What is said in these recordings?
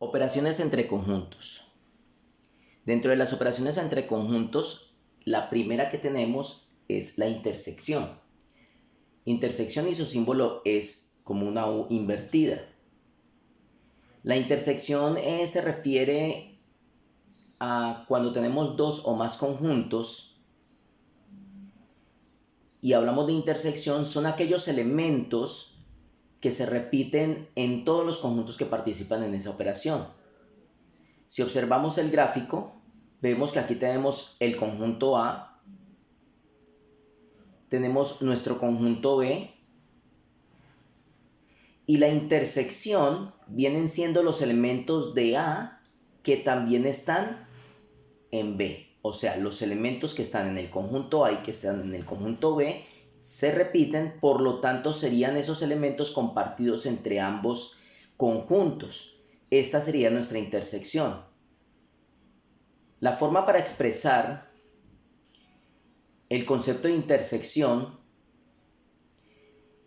Operaciones entre conjuntos. Dentro de las operaciones entre conjuntos, la primera que tenemos es la intersección. Intersección y su símbolo es como una U invertida. La intersección se refiere a cuando tenemos dos o más conjuntos y hablamos de intersección, son aquellos elementos que se repiten en todos los conjuntos que participan en esa operación. Si observamos el gráfico, vemos que aquí tenemos el conjunto A, tenemos nuestro conjunto B, y la intersección vienen siendo los elementos de A que también están en B. O sea, los elementos que están en el conjunto A y que están en el conjunto B se repiten, por lo tanto serían esos elementos compartidos entre ambos conjuntos. Esta sería nuestra intersección. La forma para expresar el concepto de intersección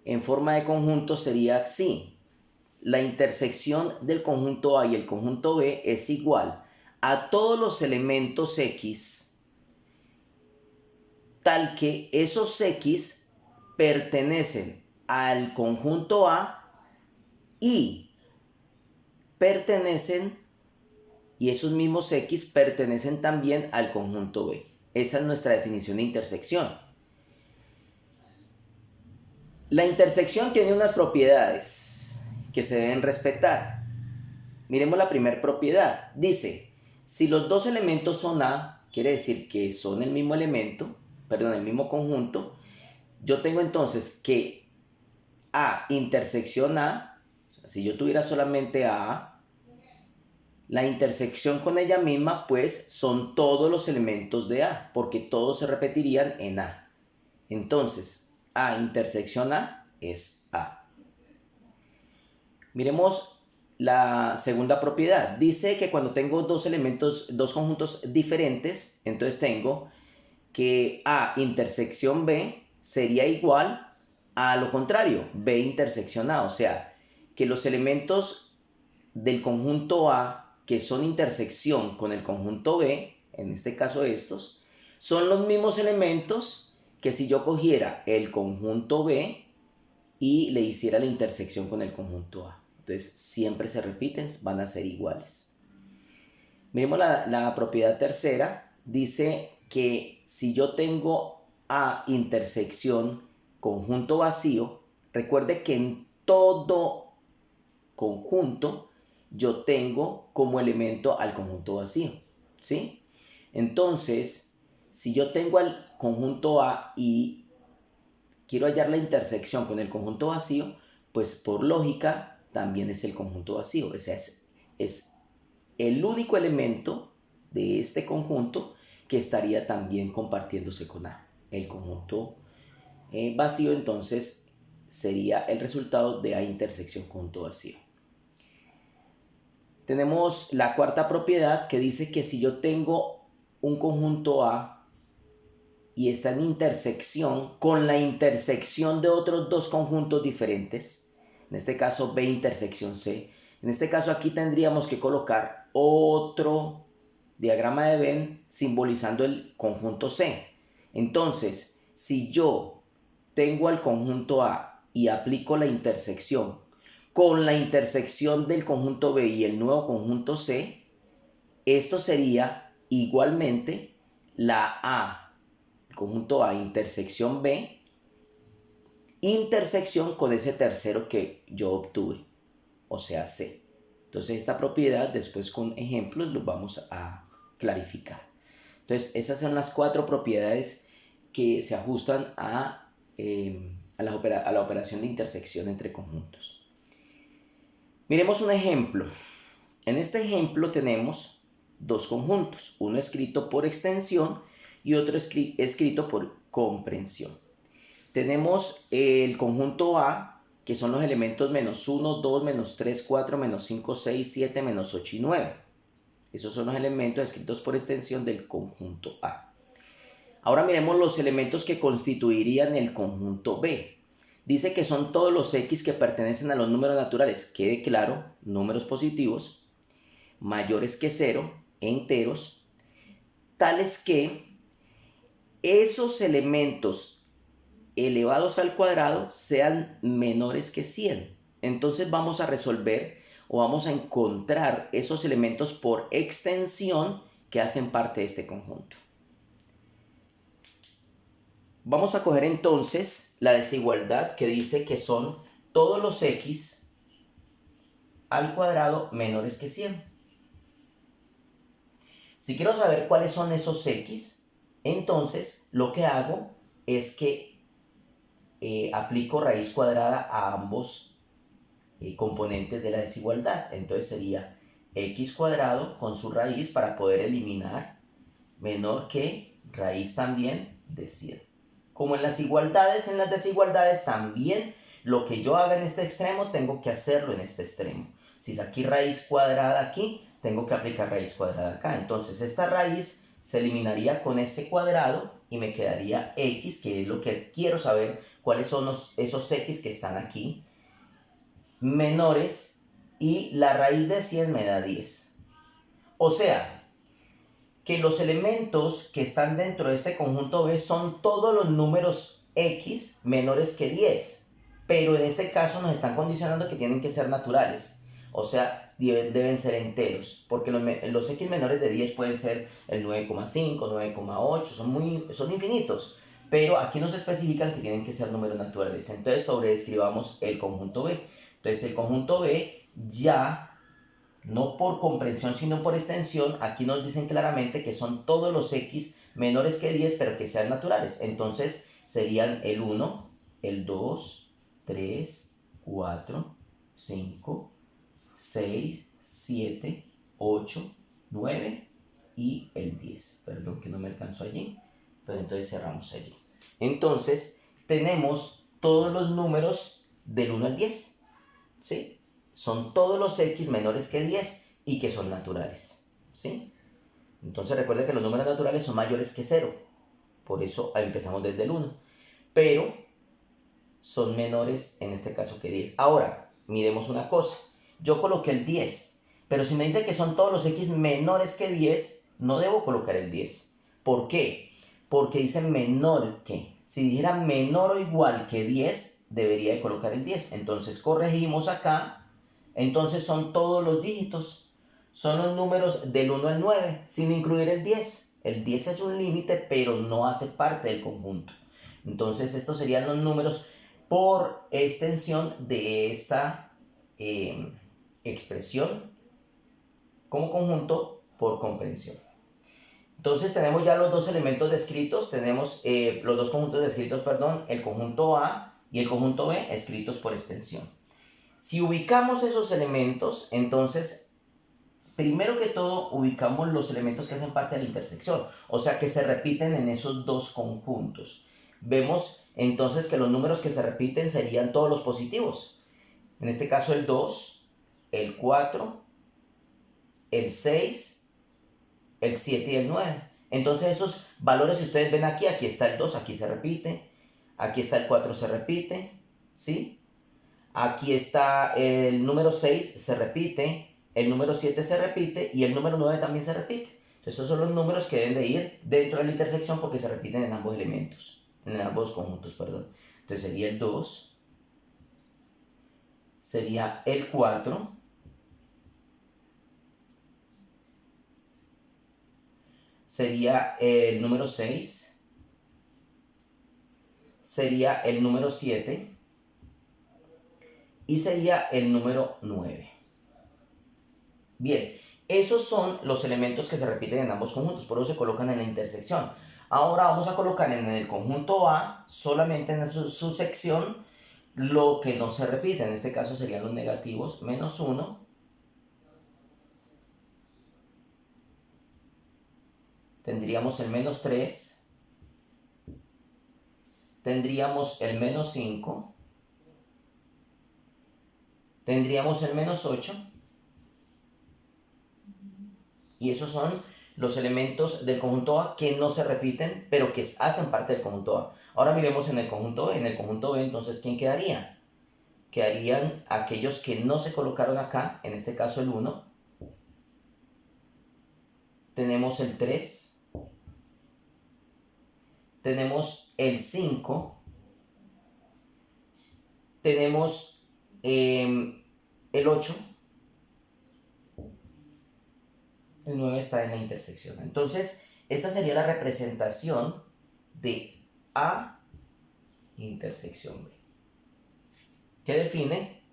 en forma de conjunto sería así. La intersección del conjunto A y el conjunto B es igual a todos los elementos X, tal que esos X pertenecen al conjunto A y esos mismos X pertenecen también al conjunto B. Esa es nuestra definición de intersección. La intersección tiene unas propiedades que se deben respetar. Miremos la primera propiedad. Dice, si los dos elementos son A, quiere decir que son el mismo elemento, el mismo conjunto. Yo tengo entonces que A intersección A, si yo tuviera solamente A, la intersección con ella misma, pues son todos los elementos de A, porque todos se repetirían en A. Entonces, A intersección A es A. Miremos la segunda propiedad. Dice que cuando tengo dos conjuntos diferentes, entonces tengo que A intersección B sería igual a lo contrario, B intersección A. O sea, que los elementos del conjunto A que son intersección con el conjunto B, en este caso estos, son los mismos elementos que si yo cogiera el conjunto B y le hiciera la intersección con el conjunto A. Entonces siempre se repiten, van a ser iguales. Miremos la propiedad tercera. Dice que si yo tengo A intersección conjunto vacío, recuerde que en todo conjunto yo tengo como elemento al conjunto vacío, ¿sí? Entonces, si yo tengo al conjunto A y quiero hallar la intersección con el conjunto vacío, pues por lógica también es el conjunto vacío. O sea, es el único elemento de este conjunto que estaría también compartiéndose con A. El conjunto vacío entonces sería el resultado de A intersección conjunto vacío. Tenemos la cuarta propiedad que dice que si yo tengo un conjunto A y está en intersección con la intersección de otros dos conjuntos diferentes, en este caso B intersección C, en este caso aquí tendríamos que colocar otro diagrama de Venn simbolizando el conjunto C. Entonces, si yo tengo al conjunto A y aplico la intersección con la intersección del conjunto B y el nuevo conjunto C, esto sería igualmente la A, el conjunto A intersección B, intersección con ese tercero que yo obtuve, o sea C. Entonces esta propiedad después con ejemplos los vamos a clarificar. Entonces esas son las cuatro propiedades que se ajustan a la operación de intersección entre conjuntos. Miremos un ejemplo. En este ejemplo tenemos dos conjuntos, uno escrito por extensión y otro escrito por comprensión. Tenemos el conjunto A, que son los elementos menos 1, 2, menos 3, 4, menos 5, 6, 7, menos 8 y 9. Esos son los elementos escritos por extensión del conjunto A. Ahora miremos los elementos que constituirían el conjunto B. Dice que son todos los X que pertenecen a los números naturales. Quede claro, números positivos. mayores que 0, enteros, tales que esos elementos elevados al cuadrado sean menores que 100. Entonces vamos a resolver o vamos a encontrar esos elementos por extensión que hacen parte de este conjunto. Vamos a coger entonces la desigualdad que dice que son todos los x al cuadrado menores que 100. Si quiero saber cuáles son esos x, entonces lo que hago es que aplico raíz cuadrada a ambos componentes de la desigualdad. Entonces sería x cuadrado con su raíz para poder eliminar menor que raíz también de 100. Como en las desigualdades también lo que yo haga en este extremo tengo que hacerlo en este extremo. Si es aquí raíz cuadrada aquí, tengo que aplicar raíz cuadrada acá. Entonces esta raíz se eliminaría con ese cuadrado y me quedaría x, que es lo que quiero saber, cuáles son esos x que están aquí, menores, y la raíz de 100 me da 10. O sea, que los elementos que están dentro de este conjunto B son todos los números x menores que 10, pero en este caso nos están condicionando que tienen que ser naturales, o sea, deben ser enteros, porque los x menores de 10 pueden ser el 9,5, 9,8, son infinitos, pero aquí nos especifican que tienen que ser números naturales. Entonces sobreescribamos el conjunto B. Entonces el conjunto B ya, no por comprensión sino por extensión, aquí nos dicen claramente que son todos los x menores que 10 pero que sean naturales. Entonces serían el 1, el 2, 3, 4, 5, 6, 7, 8, 9 y el 10. Perdón que no me alcanzó allí, pero entonces cerramos allí. Entonces tenemos todos los números del 1 al 10, ¿sí? Son todos los x menores que 10 y que son naturales, ¿sí? Entonces recuerda que los números naturales son mayores que 0, por eso empezamos desde el 1, pero son menores en este caso que 10. Ahora, miremos una cosa, yo coloqué el 10, pero si me dice que son todos los x menores que 10, no debo colocar el 10. ¿Por qué? Porque dice menor que. Si dijera menor o igual que 10, debería de colocar el 10. Entonces corregimos acá. Entonces son todos los dígitos, son los números del 1 al 9, sin incluir el 10. El 10 es un límite, pero no hace parte del conjunto. Entonces estos serían los números por extensión de esta expresión como conjunto por comprensión. Entonces tenemos ya los dos elementos descritos, tenemos los dos conjuntos descritos, perdón, el conjunto A y el conjunto B escritos por extensión. Si ubicamos esos elementos, entonces, primero que todo, ubicamos los elementos que hacen parte de la intersección, o sea, que se repiten en esos dos conjuntos. Vemos entonces que los números que se repiten serían todos los positivos. En este caso el 2, el 4, el 6, el 7 y el 9. Entonces esos valores, si ustedes ven aquí, aquí está el 2, aquí se repite, aquí está el 4, se repite, ¿sí? Aquí está el número 6, se repite, el número 7 se repite y el número 9 también se repite. Entonces esos son los números que deben de ir dentro de la intersección porque se repiten en ambos elementos, en ambos conjuntos, perdón. Entonces sería el 2, sería el 4, sería el número 6, sería el número 7, y sería el número 9. Bien, esos son los elementos que se repiten en ambos conjuntos, por eso se colocan en la intersección. Ahora vamos a colocar en el conjunto A, solamente en su sección, lo que no se repite. En este caso serían los negativos, menos 1. Tendríamos el menos 3. Tendríamos el menos 5. Tendríamos el menos 8, y esos son los elementos del conjunto A que no se repiten, pero que hacen parte del conjunto A. Ahora miremos en el conjunto B. En el conjunto B, entonces, ¿quién quedaría? Quedarían aquellos que no se colocaron acá, en este caso el 1, tenemos el 3, tenemos el 5, tenemos el 8, el 9 está en la intersección. Entonces, esta sería la representación de A intersección B, que define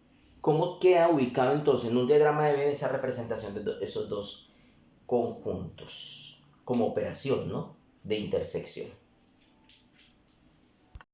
cómo queda ubicado entonces en un diagrama de Venn esa representación de esos dos conjuntos como operación, ¿no?, de intersección.